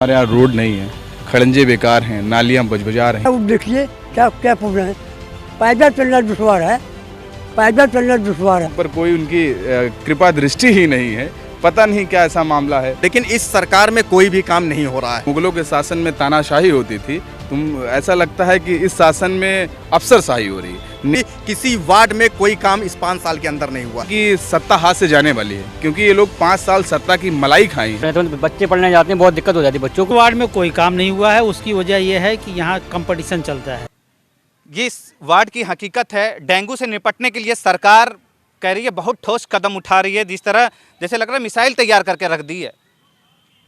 हमारे यहाँ रोड नहीं है, खड़ंजे बेकार हैं, नालियाँ बजबजा रही हैं। अब देखिए क्या क्या प्रॉब्लम है। पैदल चलना दुश्वार है, पैदल चलना दुश्वार है। पर कोई उनकी कृपा दृष्टि ही नहीं है। पता नहीं क्या ऐसा मामला है। लेकिन इस सरकार में कोई भी काम नहीं हो रहा है। मुगलों के शासन में तानाशाही होती थी, ऐसा लगता है कि इस शासन में अफसरशाही हो रही है। किसी वार्ड में कोई काम इस 5 साल के अंदर नहीं हुआ कि सत्ता हाथ से जाने वाली है, क्योंकि ये लोग 5 साल सत्ता की मलाई खाई हैं। तो बच्चे पढ़ने जाते हैं, बहुत दिक्कत हो जाती है बच्चों को। वार्ड में कोई काम नहीं हुआ है, उसकी वजह यह है कि यहाँ कंपटीशन चलता है। ये इस वार्ड की हकीकत है। डेंगू से निपटने के लिए सरकार कह रही है बहुत ठोस कदम उठा रही है, जिस तरह जैसे लग रहा है मिसाइल तैयार करके रख दी है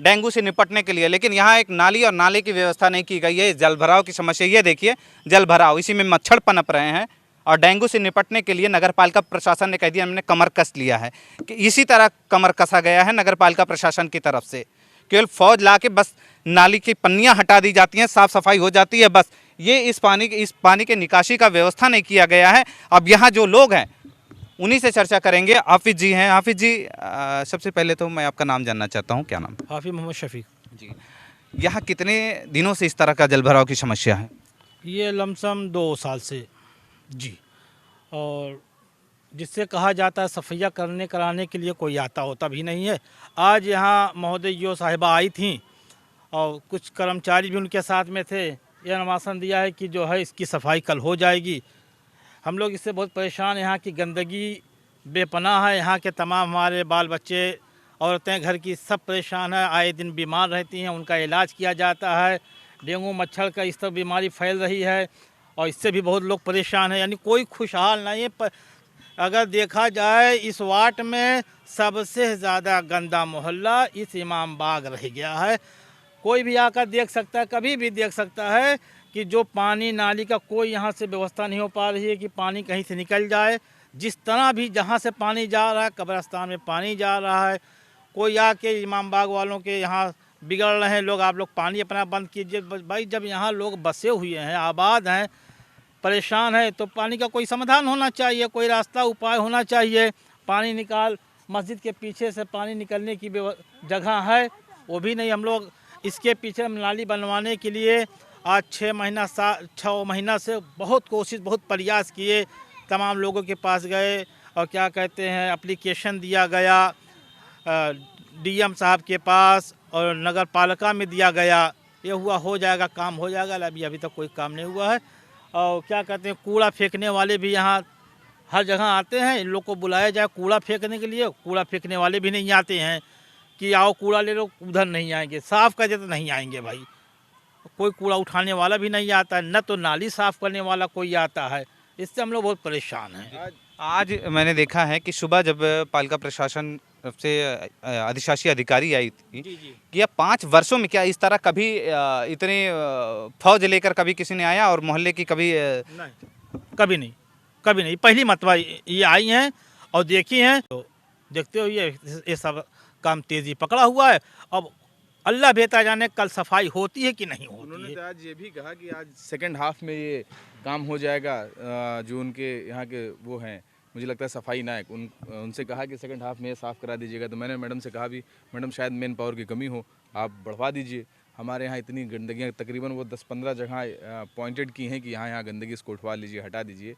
डेंगू से निपटने के लिए। लेकिन यहाँ एक नाली और नाले की व्यवस्था नहीं की गई है। जल भराव की समस्या ये देखिए, जल भराव, इसी में मच्छर पनप रहे हैं। और डेंगू से निपटने के लिए नगरपालिका प्रशासन ने कह दिया हमने कमर कस लिया है, कि इसी तरह कमर कसा गया है नगरपालिका प्रशासन की तरफ से। केवल फौज ला के बस नाली की पन्नियाँ हटा दी जाती हैं, साफ़ सफाई हो जाती है, बस ये इस पानी के निकासी का व्यवस्था नहीं किया गया है। अब यहाँ जो लोग हैं उन्हीं से चर्चा करेंगे। हाफिज जी हैं। हाफिज जी, सबसे पहले तो मैं आपका नाम जानना चाहता हूँ, क्या नाम? हाफिज मोहम्मद शफीक जी। यहाँ कितने दिनों से इस तरह का जल भराव की समस्या है? ये लमसम 2 साल से जी। और जिससे कहा जाता है सफैया कराने के लिए कोई आता होता भी नहीं है। आज यहाँ महोदय जो साहिबा आई थी और कुछ कर्मचारी भी उनके साथ में थे, यह आश्वासन दिया है कि जो है इसकी सफाई कल हो जाएगी। हम लोग इससे बहुत परेशान हैं। यहाँ की गंदगी बेपनाह है। यहाँ के तमाम हमारे बाल बच्चे, औरतें घर की सब परेशान है, आए दिन बीमार रहती हैं, उनका इलाज किया जाता है। डेंगू मच्छर का इस तरह बीमारी फैल रही है और इससे भी बहुत लोग परेशान हैं। यानी कोई खुशहाल नहीं है। अगर देखा जाए इस वार्ड में सबसे ज़्यादा गंदा मोहल्ला इस इमाम बाग रह गया है। कोई भी आकर देख सकता है, कभी भी देख सकता है कि जो पानी नाली का कोई यहाँ से व्यवस्था नहीं हो पा रही है कि पानी कहीं से निकल जाए। जिस तरह भी जहाँ से पानी जा रहा है, कब्रिस्तान में पानी जा रहा है। कोई आके इमाम बाग वालों के यहाँ बिगड़ रहे हैं लोग, आप लोग पानी अपना बंद कीजिए। भाई जब यहाँ लोग बसे हुए हैं, आबाद हैं, परेशान है, तो पानी का कोई समाधान होना चाहिए, कोई रास्ता उपाय होना चाहिए। पानी निकाल, मस्जिद के पीछे से पानी निकलने की जगह है, वो भी नहीं। हम लोग इसके पीछे नाली बनवाने के लिए आज 6 महीना से बहुत कोशिश, बहुत प्रयास किए। तमाम लोगों के पास गए और क्या कहते हैं एप्लीकेशन दिया गया डीएम साहब के पास और नगर पालिका में दिया गया। ये हुआ हो जाएगा, काम हो जाएगा। अभी तक कोई काम नहीं हुआ है। और क्या कहते हैं कूड़ा फेंकने वाले भी यहाँ हर जगह आते हैं। इन लोग को बुलाया जाए कूड़ा फेंकने के लिए, कूड़ा फेंकने वाले भी नहीं आते हैं कि आओ कूड़ा ले लो, उधर नहीं आएंगे। साफ़ कर दे तो नहीं आएंगे भाई। कोई कूड़ा उठाने वाला भी नहीं आता है, न तो नाली साफ़ करने वाला कोई आता है। इससे हम लोग बहुत परेशान हैं। आज मैंने देखा है कि सुबह जब पालिका प्रशासन से अधिशासी अधिकारी आई थी कि अब 5 वर्षों में क्या इस तरह कभी इतने फौज लेकर कभी किसी ने आया और मोहल्ले की कभी नहीं, कभी नहीं। पहली मरतबा ये आई हैं और देखी हैं, तो देखते हुए ये सब काम तेज़ी पकड़ा हुआ है। अब अल्लाह बेहतर जाने कल सफाई होती है कि नहीं होती है। उन्होंने तो आज ये भी कहा कि आज सेकंड हाफ में ये काम हो जाएगा। जो उनके यहाँ के वो हैं, मुझे लगता है सफाई नायक, उनसे कहा कि सेकंड हाफ में ये साफ़ करा दीजिएगा। तो मैंने मैडम से कहा भी, मैडम शायद मैन पावर की कमी हो, आप बढ़वा दीजिए। हमारे यहाँ इतनी गंदगियाँ तकरीबन वो 10-15 जगह पॉइंटेड की हैं कि यहाँ गंदगी इसको उठवा लीजिए, हटा दीजिए।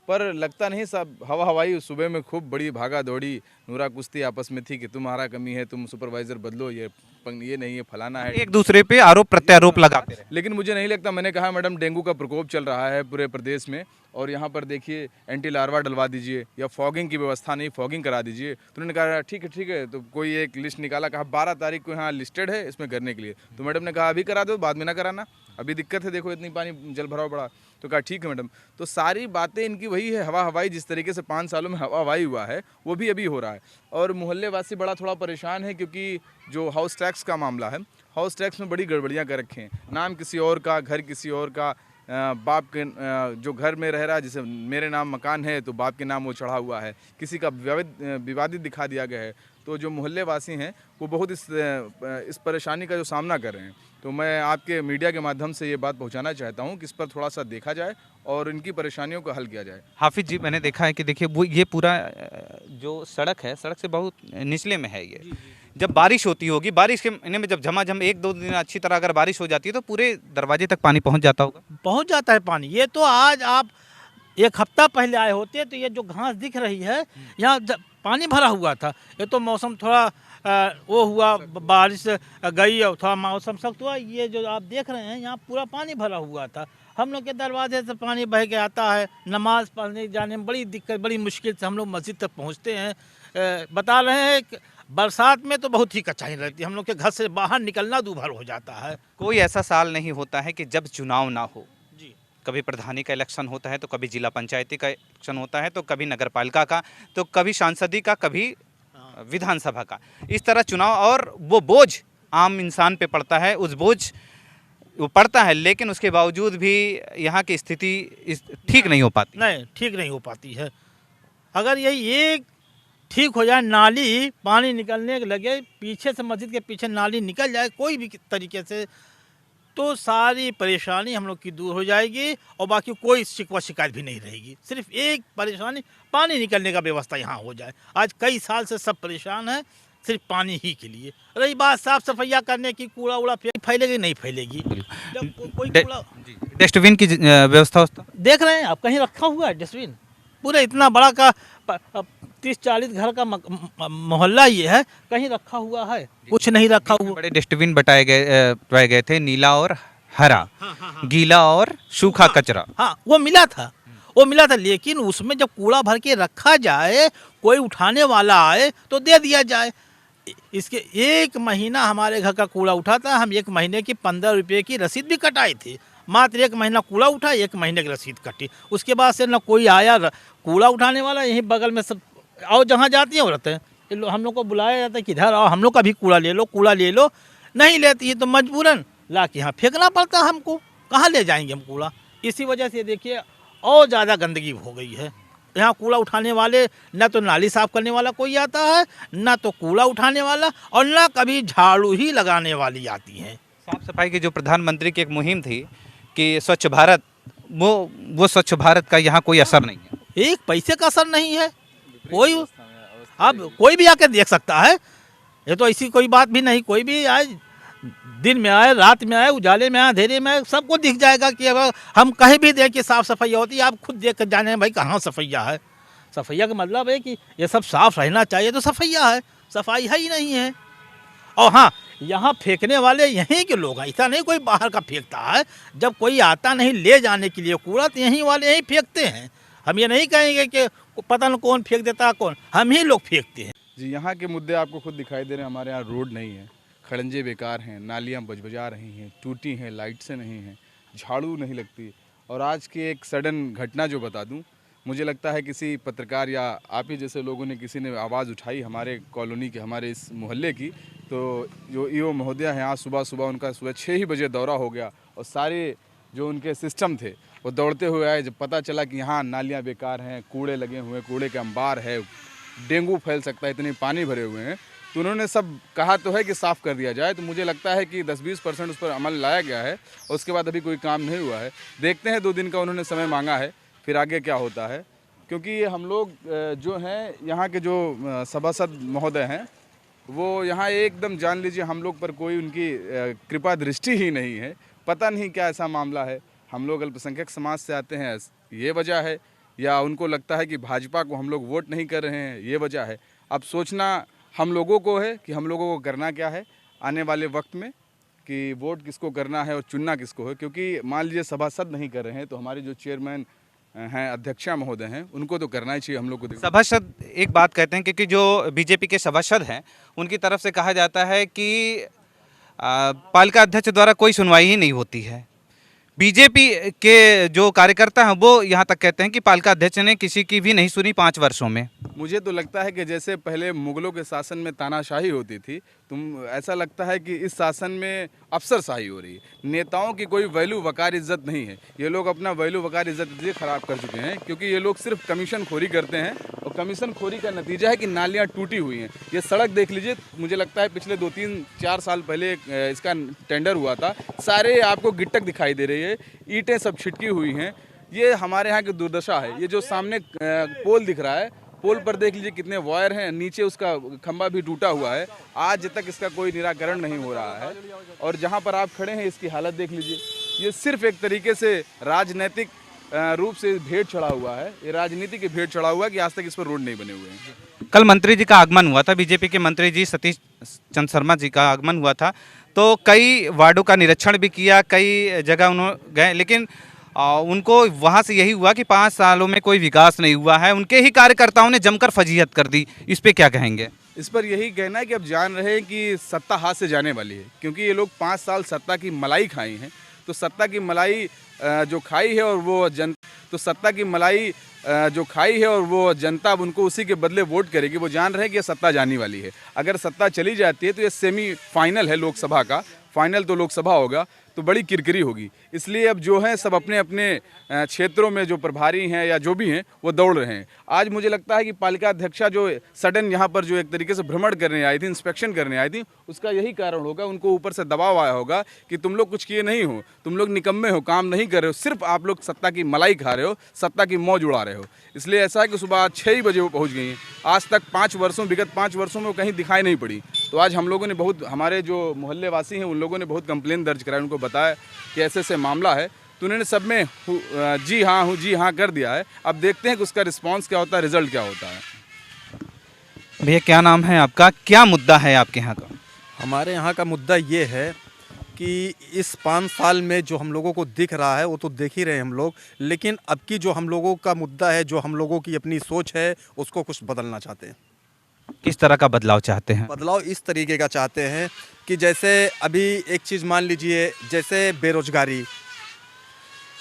पर लगता नहीं, सब हवाई। सुबह में खूब बड़ी भागा दौड़ी, नूरा कुश्ती आपस में थी कि तुम्हारा कमी है, तुम सुपरवाइज़र बदलो, ये नहीं है, फलाना है। एक दूसरे पे आरोप प्रत्यारोप लगाते रहे। लेकिन मुझे नहीं लगता, मैंने कहा मैडम डेंगू का प्रकोप चल रहा है पूरे प्रदेश में और यहाँ पर देखिए एंटी लार्वा डलवा दीजिए या फॉगिंग की व्यवस्था नहीं, फॉगिंग करा दीजिए। तो उन्होंने कहा ठीक है। तो कोई एक लिस्ट निकाला, कहा 12 तारीख को यहाँ लिस्टेड है इसमें करने के लिए। तो मैडम ने कहा अभी करा दो, बाद में ना कराना, अभी दिक्कत है, देखो इतनी पानी जल भराव बढ़ा। तो कहा ठीक है मैडम। तो सारी बातें इनकी वही है, हवाई। जिस तरीके से 5 सालों में हवाई हुआ है वो भी अभी हो रहा है। और मोहल्ले वासी बड़ा थोड़ा परेशान है, क्योंकि जो हाउस टैक्स का मामला है, हाउस टैक्स में बड़ी गड़बड़ियाँ कर रखे हैं। नाम किसी और का, घर किसी और का, बाप के जो घर में रह रहा है, जैसे मेरे नाम मकान है तो बाप के नाम वो चढ़ा हुआ है, किसी का विवादित दिखा दिया गया है। तो जो मोहल्ले वासी हैं वो बहुत इस परेशानी का जो सामना कर रहे हैं। तो मैं आपके मीडिया के माध्यम से ये बात पहुंचाना चाहता हूं कि इस पर थोड़ा सा देखा जाए और इनकी परेशानियों का हल किया जाए। हाफिज जी, मैंने देखा है कि देखिए वो ये पूरा जो सड़क है, सड़क से बहुत निचले में है ये। जब बारिश होती होगी, बारिश के महीने में जब झमाझम 1-2 दिन अच्छी तरह अगर बारिश हो जाती है तो पूरे दरवाजे तक पानी पहुंच जाता होगा। पहुंच जाता है पानी। ये तो आज आप 1 हफ्ता पहले आए होते तो ये जो घास दिख रही है यहाँ पानी भरा हुआ था। ये तो मौसम थोड़ा वो हुआ, बारिश गई और थोड़ा मौसम सख्त हुआ। ये जो आप देख रहे हैं यहाँ पूरा पानी भरा हुआ था। हम लोग के दरवाजे से पानी बह के आता है। नमाज पढ़ने जाने में बड़ी दिक्कत, बड़ी मुश्किल से हम लोग मस्जिद तक पहुँचते हैं। बता रहे हैं कि बरसात में तो बहुत ही कठिनाई रहती है, हम लोग के घर से बाहर निकलना दूभर हो जाता है। कोई ऐसा साल नहीं होता है कि जब चुनाव ना हो। जी, कभी प्रधानी का इलेक्शन होता है तो कभी जिला पंचायती का इलेक्शन होता है तो कभी नगर पालिका का, तो कभी सांसदी का, कभी विधानसभा का। इस तरह चुनाव, और वो बोझ आम इंसान पे पड़ता है। उस बोझ वो पड़ता है, लेकिन उसके बावजूद भी यहाँ की स्थिति ठीक नहीं हो पाती। नहीं, ठीक नहीं हो पाती है। अगर यही एक ठीक हो जाए, नाली पानी निकलने लगे, पीछे से मस्जिद के पीछे नाली निकल जाए कोई भी तरीके से, तो सारी परेशानी हम लोग की दूर हो जाएगी और बाकी कोई शिकवा शिकायत भी नहीं रहेगी। सिर्फ एक परेशानी, पानी निकलने का व्यवस्था यहाँ हो जाए। आज कई साल से सब परेशान हैं सिर्फ पानी ही के लिए। रही बात साफ सफाइया करने की, कूड़ा उड़ा फैलेगी नहीं फैलेगी। जब कोई कूड़ा, डस्टबिन की व्यवस्था देख रहे हैं आप, कहीं रखा हुआ है डस्टबिन? पूरे इतना बड़ा का 30-40 घर का मोहल्ला ये है, कहीं रखा हुआ है? कुछ नहीं रखा हुआ। बड़े डस्टबिन बताए गए थे, नीला और हरा, गीला और सूखा कचरा। हाँ, वो मिला था, लेकिन उसमें जब कूड़ा भर के रखा जाए, कोई उठाने वाला आए तो दे दिया जाए। इसके 1 महीना हमारे घर का कूड़ा उठा था, हम 1 महीने की 15 रुपये की रसीद भी कटाई थी। मात्र 1 महीना कूड़ा उठा, 1 महीने की रसीद कटी। उसके बाद से न कोई आया कूड़ा उठाने वाला। यहीं बगल में सब और जहाँ जाती हैं वो रहते हैं, हम लोग को बुलाया जाता है कि इधर आओ, हम लोग का भी कूड़ा ले लो। नहीं लेती है तो मजबूरन ला के यहाँ फेंकना पड़ता है हमको। कहाँ ले जाएंगे हम कूड़ा? इसी वजह से देखिए और ज़्यादा गंदगी हो गई है। यहाँ कूड़ा उठाने वाले, न तो नाली साफ़ करने वाला कोई आता है, न तो कूड़ा उठाने वाला, और न कभी झाड़ू ही लगाने वाली आती हैं। साफ सफाई की जो प्रधानमंत्री की एक मुहिम थी कि स्वच्छ भारत, वो स्वच्छ भारत का यहाँ कोई असर नहीं है। एक पैसे का असर नहीं है। कोई अब कोई भी आके देख सकता है। ये तो ऐसी कोई बात भी नहीं, कोई भी आए, दिन में आए, रात में आए, उजाले में आए, अंधेरे में आए, सबको दिख जाएगा कि अगर हम कहीं भी दें कि साफ़ सफाई होती है, आप खुद देख कर जाने भाई कहाँ सफैया है। सफैया का मतलब है कि ये सब साफ रहना चाहिए, तो सफैया है, सफाई है ही नहीं है। और हाँ, यहाँ फेंकने वाले यहीं के लोग हैं, ऐसा नहीं कोई बाहर का फेंकता है। जब कोई आता नहीं ले जाने के लिए कूड़ा, तो यहीं वाले यहीं फेंकते हैं। हम ये नहीं कहेंगे कि पता नहीं कौन फेंक देता है, कौन, हम ही लोग फेंकते हैं। जी, यहाँ के मुद्दे आपको खुद दिखाई दे रहे हैं। हमारे यहाँ रोड नहीं है, खड़ंजे बेकार हैं, नालियाँ बजबजा रही हैं, टूटी हैं, लाइट से नहीं हैं, झाड़ू नहीं लगती। और आज की एक सडन घटना जो बता दूं, मुझे लगता है किसी पत्रकार या आप ही जैसे लोगों ने, किसी ने आवाज़ उठाई हमारे कॉलोनी के, हमारे इस मोहल्ले की। तो जो ईओ महोदय हैं, आज सुबह उनका सुबह 6 ही बजे दौरा हो गया और सारे जो उनके सिस्टम थे वो दौड़ते हुए आए। जब पता चला कि यहाँ नालियाँ बेकार हैं, कूड़े लगे हुए, कूड़े के अंबार है, डेंगू फैल सकता है, इतने पानी भरे हुए हैं, तो उन्होंने सब कहा तो है कि साफ़ कर दिया जाए। तो मुझे लगता है कि 10-20% उस पर अमल लाया गया है और उसके बाद अभी कोई काम नहीं हुआ है। देखते हैं, 2 दिन का उन्होंने समय मांगा है, फिर आगे क्या होता है। क्योंकि ये हम लोग जो हैं, यहाँ के जो सभासद महोदय हैं, वो यहाँ एकदम जान लीजिए हम लोग पर कोई उनकी कृपा दृष्टि ही नहीं है। पता नहीं क्या ऐसा मामला है। हम लोग अल्पसंख्यक समाज से आते हैं, ये वजह है, या उनको लगता है कि भाजपा को हम लोग वोट नहीं कर रहे हैं, ये वजह है। अब सोचना हम लोगों को है कि हम लोगों को करना क्या है आने वाले वक्त में, कि वोट किसको करना है और चुनना किसको है। क्योंकि मान लीजिए सभासद नहीं कर रहे हैं, तो हमारे जो चेयरमैन हैं, अध्यक्षा महोदय हैं, उनको तो करना ही चाहिए हम लोग को। सभासद एक बात कहते हैं, क्योंकि जो बीजेपी के सभासद हैं उनकी तरफ से कहा जाता है कि पालिका अध्यक्ष द्वारा कोई सुनवाई ही नहीं होती है। बीजेपी के जो कार्यकर्ता हैं वो यहाँ तक कहते हैं कि पालिका अध्यक्ष ने किसी की भी नहीं सुनी 5 वर्षों में। मुझे तो लगता है कि जैसे पहले मुगलों के शासन में तानाशाही होती थी, तुम ऐसा लगता है कि इस शासन में अफसरशाही हो रही है। नेताओं की कोई वैल्यू वकार इज्जत नहीं है। ये लोग अपना वैल्यू वकार इज्जत इसलिए ख़राब कर चुके हैं क्योंकि ये लोग सिर्फ कमीशन खोरी करते हैं, और कमीशन खोरी का नतीजा है कि नालियाँ टूटी हुई हैं। ये सड़क देख लीजिए, मुझे लगता है पिछले 2-3-4 साल पहले इसका टेंडर हुआ था, सारे आपको गिट्टक दिखाई दे रही है, ईंटें सब छिटकी हुई हैं। ये हमारे यहाँ की दुर्दशा है। ये जो सामने पोल दिख रहा है, पोल पर देख लीजिए कितने वायर हैं, नीचे उसका खंभा भी टूटा हुआ है, आज तक इसका कोई निराकरण नहीं हो रहा है। और जहाँ पर आप खड़े हैं इसकी हालत देख लीजिए, ये सिर्फ एक तरीके से राजनीतिक रूप से भेंट चढ़ा हुआ है, ये राजनीति की भेंट चढ़ा हुआ है कि आज तक इस पर रोड नहीं बने हुए हैं। कल मंत्री जी का आगमन हुआ था, बीजेपी के मंत्री जी सतीश चंद्र शर्मा जी का आगमन हुआ था, तो कई वार्डों का निरीक्षण भी किया, कई जगह उन्होंने गए, लेकिन उनको वहाँ से यही हुआ कि 5 सालों में कोई विकास नहीं हुआ है। उनके ही कार्यकर्ताओं ने जमकर फजीहत कर दी, इस पे क्या कहेंगे? इस पर यही कहना है कि अब जान रहे हैं कि सत्ता हाथ से जाने वाली है, क्योंकि ये लोग 5 साल सत्ता की मलाई खाई हैं, तो सत्ता की मलाई जो खाई है और वो सत्ता की मलाई जो खाई है और वो जनता अब उनको उसी के बदले वोट करेगी। वो जान रहे हैं कि ये सत्ता जाने वाली है, अगर सत्ता चली जाती है तो ये सेमी फाइनल है लोकसभा का, फाइनल तो लोकसभा होगा तो बड़ी किरकिरी होगी। इसलिए अब जो है सब अपने अपने क्षेत्रों में जो प्रभारी हैं या जो भी हैं वो दौड़ रहे हैं। आज मुझे लगता है कि पालिका अध्यक्षा जो सडन यहाँ पर जो एक तरीके से भ्रमण करने आई थी, इंस्पेक्शन करने आई थी, उसका यही कारण होगा, उनको ऊपर से दबाव आया होगा कि तुम लोग कुछ किए नहीं हो, तुम लोग निकम्मे हो, काम नहीं कर रहे हो, सिर्फ आप लोग सत्ता की मलाई खा रहे हो, सत्ता की मौज उड़ा रहे हो। इसलिए ऐसा है कि सुबह 6 बजे वो पहुँच गई हैं, आज तक विगत 5 वर्षों में वो कहीं दिखाई नहीं पड़ी। तो आज हम लोगों ने बहुत, हमारे जो मोहल्ले वासी हैं उन लोगों ने बहुत कंप्लेन दर्ज कराया, उनको बताया कि ऐसे ऐसे मामला है, तो उन्होंने सब में जी हाँ कर दिया है। अब देखते हैं कि उसका रिस्पांस क्या होता है, रिजल्ट क्या होता है। भैया क्या नाम है आपका, क्या मुद्दा है आपके यहाँ का? हमारे यहाँ का मुद्दा ये है कि इस 5 साल में जो हम लोगों को दिख रहा है वो तो देख ही रहे हैं हम लोग, लेकिन अब की जो हम लोगों का मुद्दा है, जो हम लोगों की अपनी सोच है, उसको कुछ बदलना चाहते हैं। किस तरह का बदलाव चाहते हैं? बदलाव इस तरीके का चाहते हैं कि जैसे अभी एक चीज़ मान लीजिए, जैसे बेरोजगारी,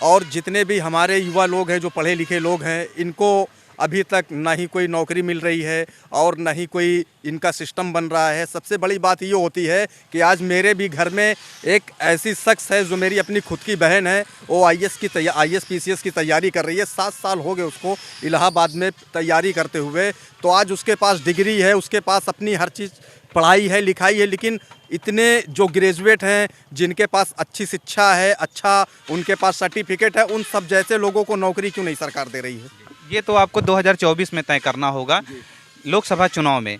और जितने भी हमारे युवा लोग हैं जो पढ़े लिखे लोग हैं, इनको अभी तक ना ही कोई नौकरी मिल रही है और ना ही कोई इनका सिस्टम बन रहा है। सबसे बड़ी बात ये होती है कि आज मेरे भी घर में एक ऐसी शख्स है जो मेरी अपनी खुद की बहन है, वो IAS PCS की तैयारी कर रही है। 7 साल हो गए उसको इलाहाबाद में तैयारी करते हुए, तो आज उसके पास डिग्री है, उसके पास अपनी हर चीज़ पढ़ाई है, लिखाई है, लेकिन इतने जो ग्रेजुएट हैं, जिनके पास अच्छी शिक्षा है, अच्छा उनके पास सर्टिफिकेट है, उन सब जैसे लोगों को नौकरी क्यों नहीं सरकार दे रही है? ये तो आपको 2024 में तय करना होगा लोकसभा चुनाव में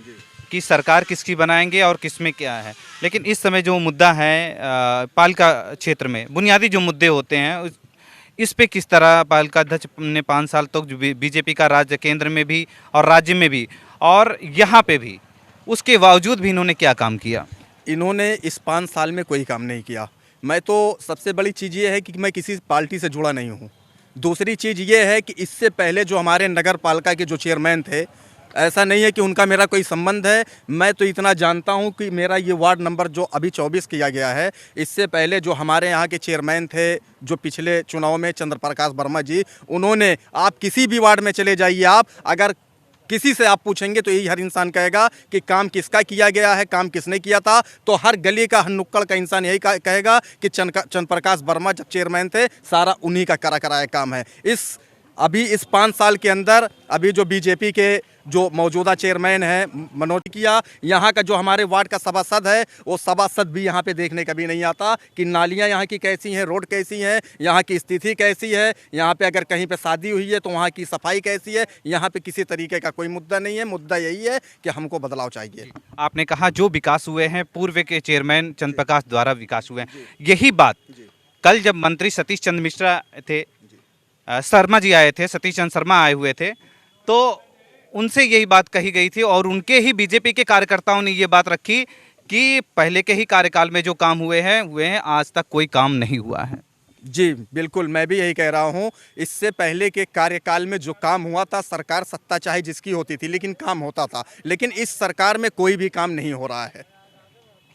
कि सरकार किसकी बनाएंगे और किस में क्या है। लेकिन इस समय जो मुद्दा है पालिका क्षेत्र में बुनियादी जो मुद्दे होते हैं, इस पे किस तरह पालिका अध्यक्ष ने 5 साल तक जो बीजेपी का राज्य केंद्र में भी और राज्य में भी और यहाँ पे भी, उसके बावजूद भी इन्होंने क्या काम किया? इन्होंने इस 5 साल में कोई काम नहीं किया। मैं तो सबसे बड़ी चीज़ ये है कि मैं किसी पार्टी से जुड़ा नहीं हूँ। दूसरी चीज़ ये है कि इससे पहले जो हमारे नगर पालिका के जो चेयरमैन थे, ऐसा नहीं है कि उनका मेरा कोई संबंध है। मैं तो इतना जानता हूँ कि मेरा ये वार्ड नंबर जो अभी 24 किया गया है, इससे पहले जो हमारे यहाँ के चेयरमैन थे जो पिछले चुनाव में, चंद्र प्रकाश वर्मा जी, उन्होंने, आप किसी भी वार्ड में चले जाइए, आप अगर किसी से आप पूछेंगे तो यही हर इंसान कहेगा कि काम किसका किया गया है, काम किसने किया था। तो हर गली का, हर नुक्कड़ का इंसान यही कहेगा कि चंद्र प्रकाश वर्मा जब चेयरमैन थे, सारा उन्हीं का कराया काम है। इस 5 साल के अंदर अभी जो बीजेपी के जो मौजूदा चेयरमैन हैं मनोज किया, यहाँ का जो हमारे वार्ड का सभासद है, वो सभासद भी यहाँ पे देखने कभी नहीं आता कि नालियाँ यहाँ की कैसी हैं, रोड कैसी हैं, यहाँ की स्थिति कैसी है, यहाँ पे अगर कहीं पे शादी हुई है तो वहाँ की सफाई कैसी है। यहाँ पे किसी तरीके का कोई मुद्दा नहीं है। मुद्दा यही है कि हमको बदलाव चाहिए। आपने कहा जो विकास हुए हैं पूर्व के चेयरमैन चंद्र प्रकाश द्वारा विकास हुए हैं, यही बात कल जब मंत्री सतीश चंद्र मिश्रा थे, शर्मा जी आए थे, सतीश चंद्र शर्मा आए हुए थे, तो उनसे यही बात कही गई थी और उनके ही बीजेपी के कार्यकर्ताओं ने ये बात रखी कि पहले के ही कार्यकाल में जो काम हुए हैं, आज तक कोई काम नहीं हुआ है। जी बिल्कुल, मैं भी यही कह रहा हूँ। इससे पहले के कार्यकाल में जो काम हुआ था, सरकार सत्ता चाहे जिसकी होती थी, लेकिन काम होता था। लेकिन इस सरकार में कोई भी काम नहीं हो रहा है।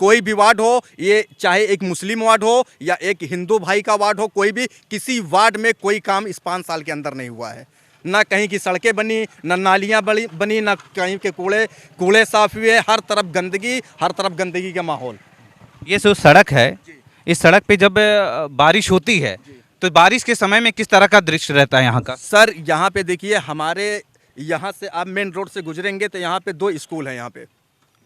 कोई भी वार्ड हो, ये चाहे एक मुस्लिम वार्ड हो या एक हिंदू भाई का वार्ड हो, कोई भी, किसी वार्ड में कोई काम इस 5 साल के अंदर नहीं हुआ है। ना कहीं की सड़कें बनी, ना नालियाँ बनी, ना कहीं के कूड़े साफ हुए। हर तरफ गंदगी का माहौल। ये जो सड़क है, इस सड़क पे जब बारिश होती है तो बारिश के समय में किस तरह का दृश्य रहता है यहाँ का? सर यहाँ पे देखिए, हमारे यहाँ से आप मेन रोड से गुजरेंगे तो यहाँ पे 2 स्कूल हैं। यहाँ पे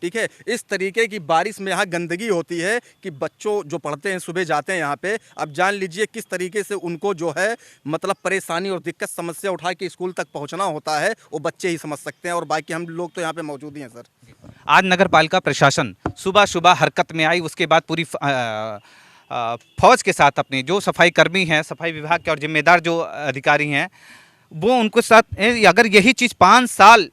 ठीक है। इस तरीके की बारिश में यहाँ गंदगी होती है कि बच्चों जो पढ़ते हैं सुबह जाते हैं यहाँ पे, अब जान लीजिए किस तरीके से उनको जो है मतलब परेशानी और दिक्कत समस्या उठा के स्कूल तक पहुँचना होता है, वो बच्चे ही समझ सकते हैं और बाकी हम लोग तो यहाँ पे मौजूद ही हैं सर। आज नगर पालिका प्रशासन सुबह सुबह हरकत में आई, उसके बाद पूरी फौज के साथ अपने जो सफाई कर्मी हैं, सफाई विभाग के और जिम्मेदार जो अधिकारी हैं, वो उनको साथ अगर यही चीज़ 5 साल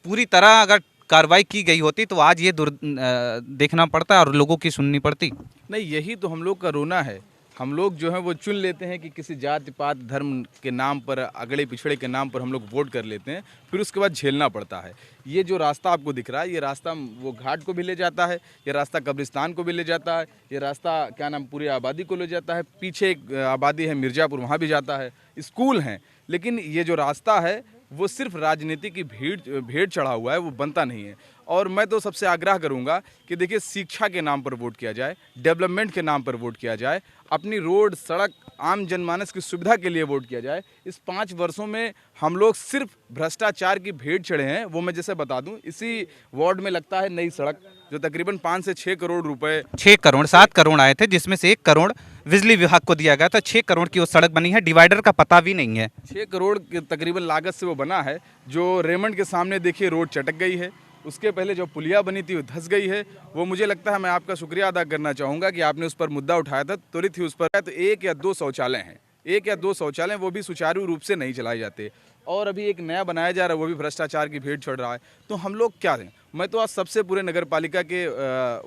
पूरी तरह अगर कार्रवाई की गई होती तो आज ये देखना पड़ता और लोगों की सुननी पड़ती। नहीं, यही तो हम लोग का रोना है। हम लोग जो है वो चुन लेते हैं कि किसी जाति पात धर्म के नाम पर, अगड़े पिछड़े के नाम पर हम लोग वोट कर लेते हैं, फिर उसके बाद झेलना पड़ता है। ये जो रास्ता आपको दिख रहा है, ये रास्ता वो घाट को भी ले जाता है, ये रास्ता कब्रिस्तान को भी ले जाता है, ये रास्ता क्या नाम पूरी आबादी को ले जाता है। पीछे एक आबादी है मिर्ज़ापुर, वहाँ भी जाता है, स्कूल हैं। लेकिन ये जो रास्ता है वो सिर्फ राजनीति की भेड़ चढ़ा हुआ है, वो बनता नहीं है। और मैं तो सबसे आग्रह करूंगा कि देखिए, शिक्षा के नाम पर वोट किया जाए, डेवलपमेंट के नाम पर वोट किया जाए, अपनी रोड सड़क आम जनमानस की सुविधा के लिए वोट किया जाए। इस 5 वर्षों में हम लोग सिर्फ भ्रष्टाचार की भेड़ चढ़े हैं। वो मैं जैसे बता दूं, इसी वार्ड में लगता है नई सड़क, जो तकरीबन 5 से 6 करोड़ रुपए, 6 करोड़ 7 करोड़ आए थे, जिसमें से 1 करोड़ बिजली विभाग को दिया गया था। 6 करोड़ की वो सड़क बनी है, डिवाइडर का पता भी नहीं है। 6 करोड़ की तकरीबन लागत से वो बना है। जो रेमंड के सामने देखिए रोड चटक गई है, उसके पहले जो पुलिया बनी थी वो धंस गई है। वो मुझे लगता है, मैं आपका शुक्रिया अदा करना चाहूँगा कि आपने उस पर मुद्दा उठाया था, त्वरित ही उस पर। तो 1 या 2 शौचालय हैं, 1 या 2 शौचालय, वो भी सुचारू रूप से नहीं चलाए जाते। और अभी एक नया बनाया जा रहा है, वो भी भ्रष्टाचार की भेंट चढ़ रहा है। तो हम लोग क्या दें? मैं तो आज सबसे पूरे नगर पालिका के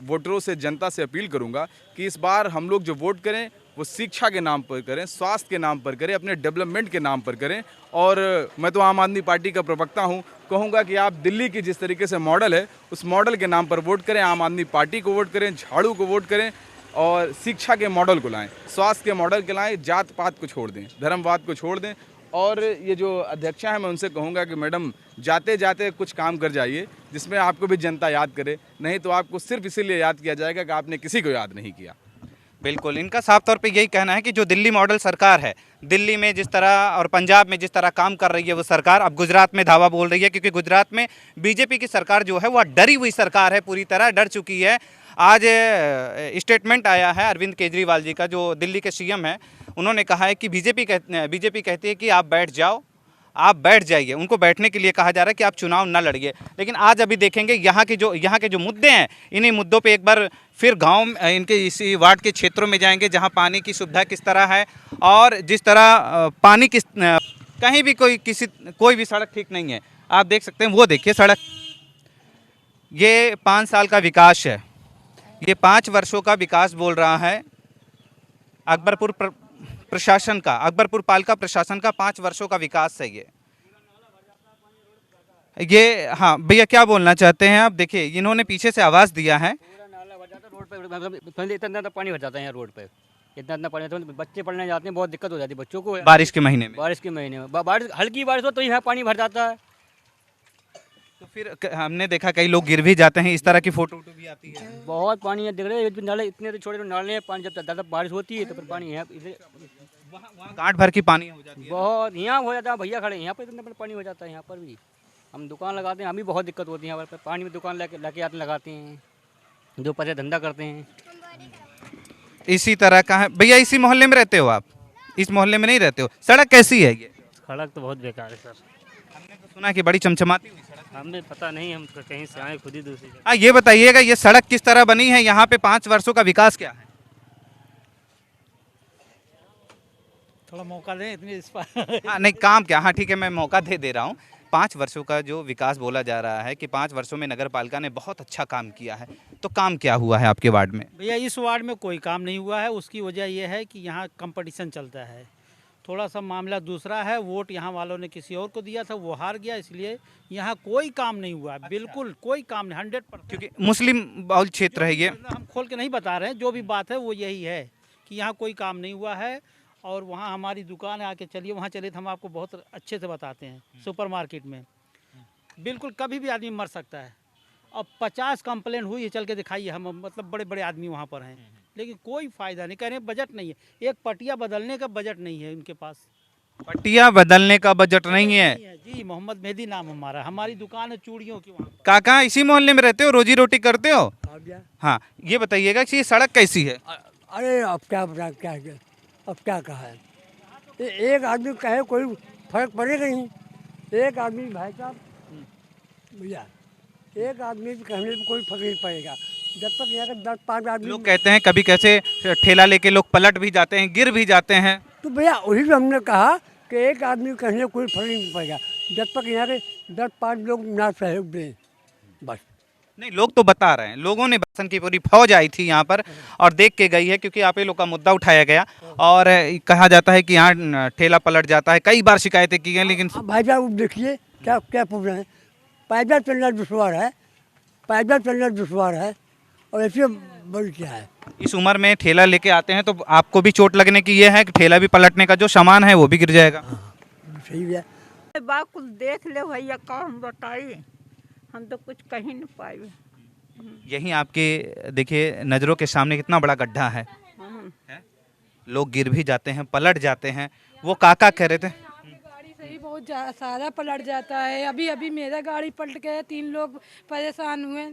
वोटरों से, जनता से अपील करूंगा कि इस बार हम लोग जो वोट करें वो शिक्षा के नाम पर करें, स्वास्थ्य के नाम पर करें, अपने डेवलपमेंट के नाम पर करें। और मैं तो आम आदमी पार्टी का प्रवक्ता हूं, कहूंगा कि आप दिल्ली की जिस तरीके से मॉडल है, उस मॉडल के नाम पर वोट करें, आम आदमी पार्टी को वोट करें, झाड़ू को वोट करें और शिक्षा के मॉडल को लाएं, स्वास्थ्य के मॉडल को लाएं, जात पात को छोड़ दें, धर्मवाद को छोड़ दें। और ये जो अध्यक्षा है, मैं उनसे कहूँगा कि मैडम जाते जाते कुछ काम कर जाइए जिसमें आपको भी जनता याद करे, नहीं तो आपको सिर्फ इसीलिए याद किया जाएगा कि आपने किसी को याद नहीं किया। बिल्कुल, इनका साफ तौर पे यही कहना है कि जो दिल्ली मॉडल सरकार है, दिल्ली में जिस तरह और पंजाब में जिस तरह काम कर रही है वो सरकार, अब गुजरात में धावा बोल रही है, क्योंकि गुजरात में बीजेपी की सरकार जो है वह डरी हुई सरकार है, पूरी तरह डर चुकी है। आज स्टेटमेंट आया है अरविंद केजरीवाल जी का, जो दिल्ली के सीएम है। उन्होंने कहा है कि बीजेपी कहती है कि आप बैठ जाओ, आप बैठ जाइए। उनको बैठने के लिए कहा जा रहा है कि आप चुनाव ना लड़िए। लेकिन आज अभी देखेंगे यहाँ के जो मुद्दे हैं, इन्हीं मुद्दों पे एक बार फिर गांव इनके इसी वार्ड के क्षेत्रों में जाएंगे, जहां पानी की सुविधा किस तरह है और जिस तरह पानी किस कहीं भी कोई भी सड़क ठीक नहीं है। आप देख सकते हैं, वो देखिए सड़क, ये 5 साल का विकास है, ये 5 वर्षों का विकास बोल रहा है अकबरपुर प्रशासन का, अकबरपुर पालिका प्रशासन का 5 वर्षों का विकास है ये। हाँ भैया, क्या बोलना चाहते हैं आप? देखिए, इन्होंने पीछे से आवाज़ दिया है। नाला भर जाता है रोड पे, मतलब इतना पानी भर जाता है यहाँ रोड पे, इतना पानी आता है, बच्चे पढ़ने जाते हैं, बहुत दिक्कत हो जाती है बच्चों को बारिश के महीने में। बारिश के महीने में बारिश, हल्की बारिश हो तो यहाँ पानी भर जाता है। तो फिर हमने देखा कई लोग गिर भी जाते हैं, इस तरह की फोटो भी आती है। बहुत पानी है, दिख रहे हैं नाले, इतने तो छोटे नाले हैं, पानी जब ज़्यादा बारिश होती है तो फिर पानी यहाँ वहाँ गांठ भर की पानी हो जाती है। बहुत यहाँ हो जाता है। भैया खड़े यहाँ पर इतना पानी हो जाता है, यहाँ पर भी हम दुकान लगाते हैं, हमें बहुत दिक्कत होती है यहाँ पर। पानी में दुकान लेके आते लगाते हैं, जो पैसे धंधा करते हैं। इसी तरह का है भैया। इसी मोहल्ले में रहते हो आप? इस मोहल्ले में नहीं रहते हो? सड़क कैसी है ये? सड़क तो बहुत बेकार है सर। हमने तो सुना कि बड़ी चमचमाती हुई सड़क। हमें पता नहीं, हम तो कहीं से आए, खुद ही दूसरी जगह। ये बताइएगा, ये सड़क किस तरह बनी है? यहाँ पे 5 वर्षों का विकास क्या है? थोड़ा मौका दें इतनी इस पर। हाँ नहीं, काम क्या? हाँ ठीक है, मैं मौका दे रहा हूँ। 5 वर्षों का जो विकास बोला जा रहा है कि 5 वर्षों में नगर पालिका ने बहुत अच्छा काम किया है, तो काम क्या हुआ है आपके वार्ड में? भैया इस वार्ड में कोई काम नहीं हुआ है। उसकी वजह यह है कि यहाँ कंपटीशन चलता है, थोड़ा सा मामला दूसरा है। वोट यहाँ वालों ने किसी और को दिया था, वो हार गया, इसलिए यहाँ कोई काम नहीं हुआ है। बिल्कुल कोई काम नहीं, 100%। क्योंकि मुस्लिम बहुल क्षेत्र है ये। हम खोल के नहीं बता रहे हैं, जो भी बात है वो यही है कि यहाँ कोई काम नहीं हुआ है। और वहाँ हमारी दुकान है, आके चलिए वहाँ चलिए तो हम आपको बहुत अच्छे से बताते हैं। सुपर मार्केट में बिल्कुल कभी भी आदमी मर सकता है। अब 50 कंप्लेन हुई है, चल के दिखाइए। हम मतलब बड़े बड़े आदमी वहाँ पर हैं, लेकिन कोई फ़ायदा नहीं। कह रहे हैं बजट नहीं है, एक पटिया बदलने का बजट नहीं है इनके पास। पट्टियां बदलने का बजट नहीं है। जी मोहम्मद मेहदी नाम हमारा, हमारी दुकान है चूड़ियों की वहाँ। काका इसी मोहल्ले में रहते हो, रोजी रोटी करते हो? आ गया। हाँ, ये बताइएगा कि ये सड़क कैसी है? अरे अब क्या बता, अब क्या कहा है, एक आदमी कहे कोई फर्क पड़ेगा नहीं। एक आदमी भाई साहब भैया, एक आदमी कहने पर कोई फर्क नहीं पड़ेगा जब तक यहाँ के 10-5 आदमी। लोग कहते हैं कभी कैसे ठेला लेके लोग पलट भी जाते हैं, गिर भी जाते हैं। तो भैया वही तो हमने कहा कि एक आदमी कहने से कोई फर्क नहीं पड़ेगा जब तक यहाँ के 10-5 लोग ना सहयोग दें बस। नहीं, लोग तो बता रहे हैं, लोगों ने बसन की पूरी फौज आई थी यहाँ पर और देख के गई है, क्योंकि आप ही लोग का मुद्दा उठाया गया और कहा जाता है कि यहाँ ठेला पलट जाता है। कई बार शिकायतें की गई, लेकिन हाँ भाई साहब देखिए क्या क्या पूछ रहे हैं, पैदल चलना दुश्वार है, पैदल चलना दुश्वार है और ऐसे बड़ी क्या है। इस उम्र में ठेला लेके आते हैं तो आपको भी चोट लगने की ये है कि ठेला भी पलटने का जो सामान है वो भी गिर जाएगा। सही है। बात कुछ देख ले भैया, का हम बताइए, हम तो कुछ कह ही नहीं पाए। यही आपके देखिए नज़रों के सामने कितना बड़ा गड्ढा है, लोग गिर भी जाते हैं, पलट जाते हैं। वो काका कह रहे थे गाड़ी से ही बहुत सारा पलट जाता है। अभी अभी मेरा गाड़ी पलट गया, 3 लोग परेशान हुए।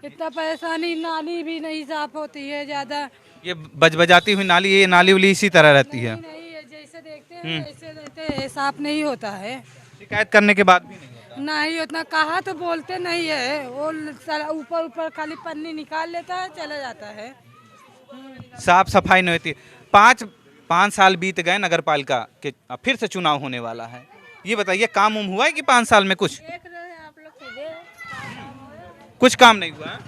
इतना परेशानी, नाली भी नहीं साफ होती है ज़्यादा। ये बजबजाती हुई नाली, ये नाली उली इसी तरह रहती है। नहीं है, जैसे देखते हैं वैसे रहते हैं, साफ नहीं होता है। शिकायत करने के बाद भी नहीं होता। नहीं उतना कहा तो बोलते नहीं है, वो ऊपर ऊपर खाली पन्नी निकाल लेता है, चला जाता है। साफ सफाई नहीं होती। 5 साल बीत गए नगर पालिका के, अब फिर से चुनाव होने वाला है। ये बताइए काम उम हुआ है कि 5 साल में कुछ देख रहे हैं आप लोग सीधे, कुछ काम नहीं हुआ है?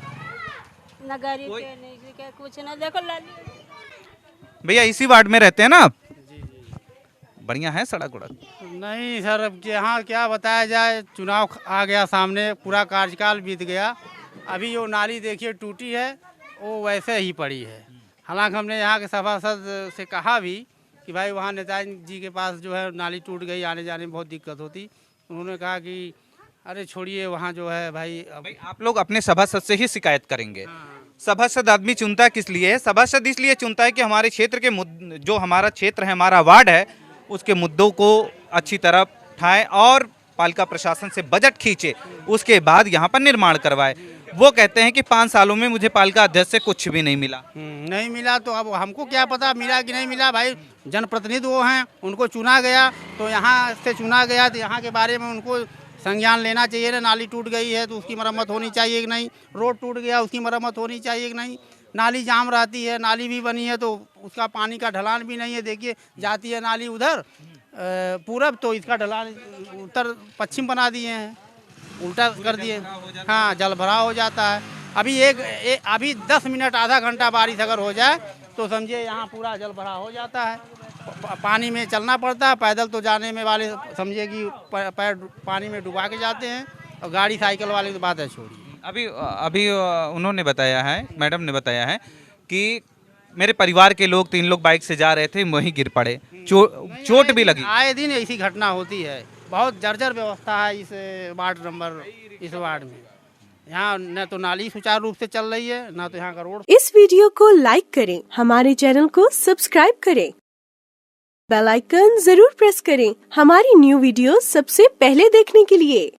न गाड़ी पे नहीं क्या कुछ ना, देखो लाली। भैया इसी वार्ड में रहते हैं ना आप? बढ़िया है सड़क उड़क? नहीं सर, अब यहाँ क्या बताया जाए, चुनाव आ गया सामने, पूरा कार्यकाल बीत गया। अभी जो नाली देखिए टूटी है वो वैसे ही पड़ी है। हालांकि हमने यहाँ के सभासद से कहा भी कि भाई वहाँ नेताजी जी के पास जो है नाली टूट गई, आने जाने में बहुत दिक्कत होती। उन्होंने कहा कि अरे छोड़िए, वहाँ जो है भाई आप लोग अपने सभासद से ही शिकायत करेंगे। सभासद आदमी चुनता किस लिए है? सभासद इसलिए चुनता है कि हमारे क्षेत्र के जो हमारा क्षेत्र है, हमारा वार्ड है, उसके मुद्दों को अच्छी तरह उठाए और पालिका प्रशासन से बजट खींचे, उसके बाद यहाँ पर निर्माण करवाए। वो कहते हैं कि 5 सालों में मुझे पालिका अध्यक्ष से कुछ भी नहीं मिला। नहीं मिला तो अब हमको क्या पता मिला कि नहीं मिला। भाई जनप्रतिनिधि वो हैं, उनको चुना गया तो यहाँ से चुना गया तो यहाँ के बारे में उनको संज्ञान लेना चाहिए ना। नाली टूट गई है तो उसकी मरम्मत होनी चाहिए कि नहीं, रोड टूट गया उसकी मरम्मत होनी चाहिए कि नहीं, नाली जाम रहती है, नाली भी बनी है तो उसका पानी का ढलान भी नहीं है। देखिए जाती है नाली उधर पूरब, तो इसका ढलान उत्तर पश्चिम बना दिए हैं, उल्टा कर दिए। हाँ, जल भराव हो जाता है। अभी 10 मिनट आधा घंटा बारिश अगर हो जाए तो समझिए यहाँ पूरा जल भराव हो जाता है। पानी में चलना पड़ता है, पैदल तो जाने में वाले समझिए कि पैर पानी में डुबा के जाते हैं, और गाड़ी साइकिल वाले तो बात है छोड़िए। अभी उन्होंने बताया है, मैडम ने बताया है कि मेरे परिवार के लोग 3 लोग बाइक से जा रहे थे, वहीं गिर पड़े, चोट भी लगी। आए दिन ऐसी घटना होती है। बहुत जर्जर व्यवस्था है इस वार्ड में। यहाँ न तो नाली सुचारू रूप से चल रही है, न तो यहाँ का रोड। इस वीडियो को लाइक करें, हमारे चैनल को सब्सक्राइब करें, बेल आइकन जरूर प्रेस करें हमारी न्यू वीडियो सबसे पहले देखने के लिए।